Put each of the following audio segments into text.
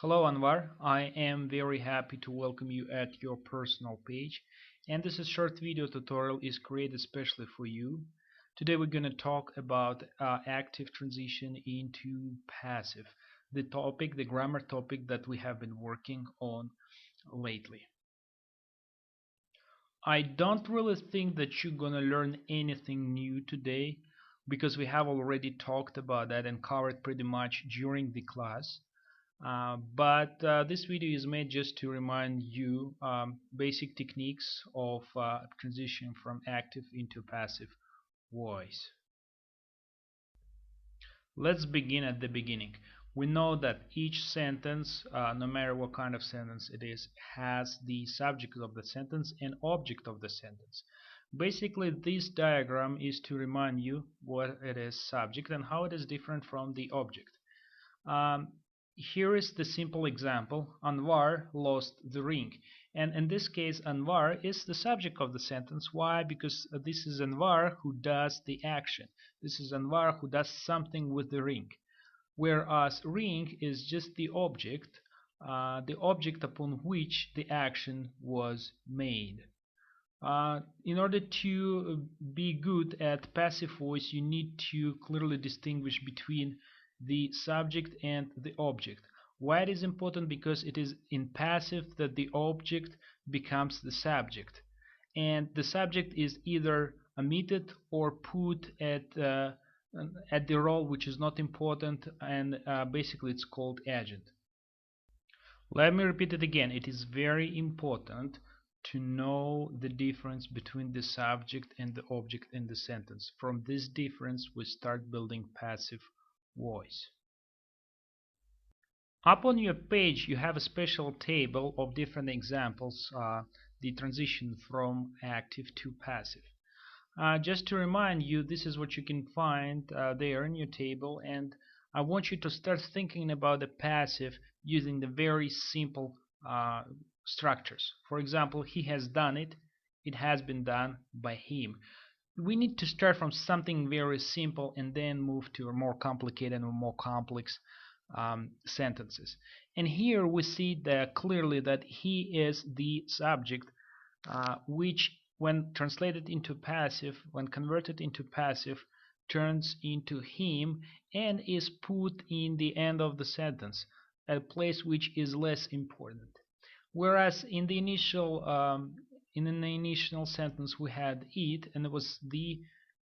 Hello Anwar, I am very happy to welcome you at your personal page, and this is short video tutorial is created especially for you. Today we're going to talk about active transition into passive, the grammar topic that we have been working on lately. I don't really think that you're gonna learn anything new today because we have already talked about that and covered pretty much during the class. But this video is made just to remind you basic techniques of transition from active into passive voice. Let's begin at the beginning. We know that each sentence, no matter what kind of sentence it is, has the subject of the sentence and object of the sentence. Basically, this diagram is to remind you what it is subject and how it is different from the object. Um, Here is the simple example. Anwar lost the ring. And in this case, Anwar is the subject of the sentence. Why? Because this is Anwar who does the action. This is Anwar who does something with the ring. Whereas ring is just the object upon which the action was made. In order to be good at passive voice, you need to clearly distinguish between the subject and the object. Why it is important? Because it is in passive that the object becomes the subject, and the subject is either omitted or put at the role which is not important, and basically it's called agent. Let me repeat it again. It is very important to know the difference between the subject and the object in the sentence. From this difference, we start building passive voice. Up on your page, you have a special table of different examples, the transition from active to passive. Just to remind you, this is what you can find there in your table, and I want you to start thinking about the passive using the very simple structures. For example, he has done it, it has been done by him. We need to start from something very simple and then move to a more complicated or more complex sentences. And here we see that clearly that he is the subject, which when translated into passive, when converted into passive, turns into him and is put in the end of the sentence, a place which is less important. Whereas in the initial sentence we had it, and it was the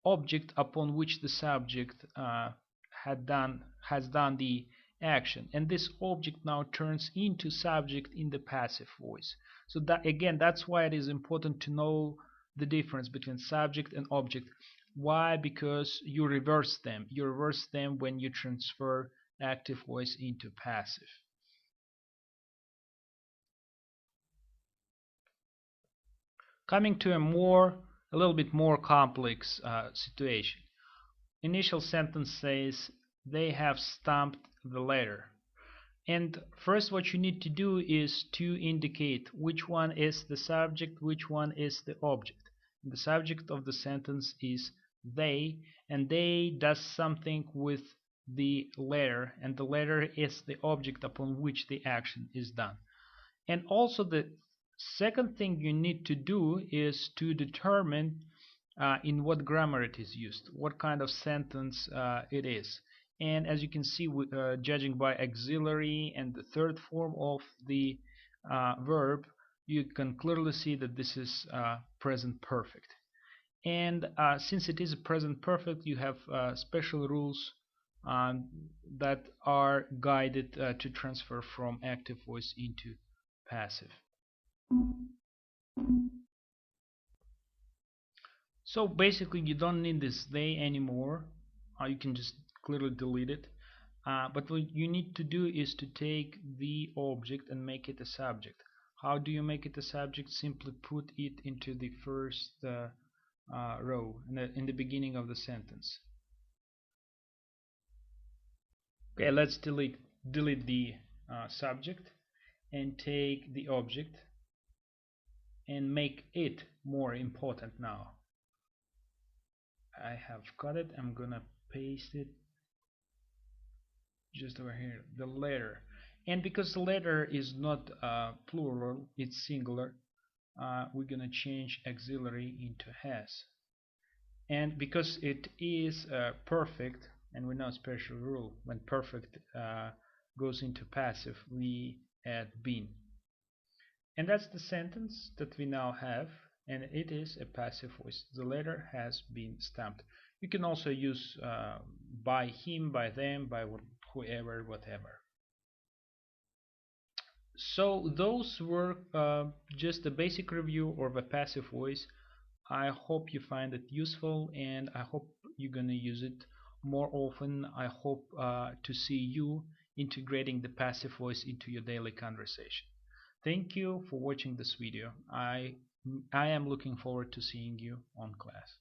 object upon which the subject has done the action, and this object now turns into subject in the passive voice. So that again, that's why it is important to know the difference between subject and object. Why? Because you reverse them. You reverse them when you transfer active voice into passive. Coming to a little bit more complex situation. Initial sentence says they have stamped the letter. And first what you need to do is to indicate which one is the subject, which one is the object. The subject of the sentence is they, and they does something with the letter, and the letter is the object upon which the action is done. And also the second thing you need to do is to determine in what grammar it is used, what kind of sentence it is. And as you can see, judging by auxiliary and the third form of the verb, you can clearly see that this is present perfect. And since it is a present perfect, you have special rules um, that are guided to transfer from active voice into passive. So basically you don't need this they anymore. You can just clearly delete it. But what you need to do is to take the object and make it a subject. How do you make it a subject? Simply put it into the first row in the beginning of the sentence. Okay, let's delete the subject and take the object and make it more important now. I have got it. I'm gonna paste it just over here, the letter. And because the letter is not plural, it's singular, we're going to change auxiliary into has. And because it is perfect, and we know special rule, when perfect goes into passive, we add been. And that's the sentence that we now have, and it is a passive voice. The letter has been stamped. You can also use by him, by them, by whoever, whatever. So those were just a basic review of a passive voice. I hope you find it useful, and I hope you're gonna use it more often. I hope to see you integrating the passive voice into your daily conversation. Thank you for watching this video. I am looking forward to seeing you on class.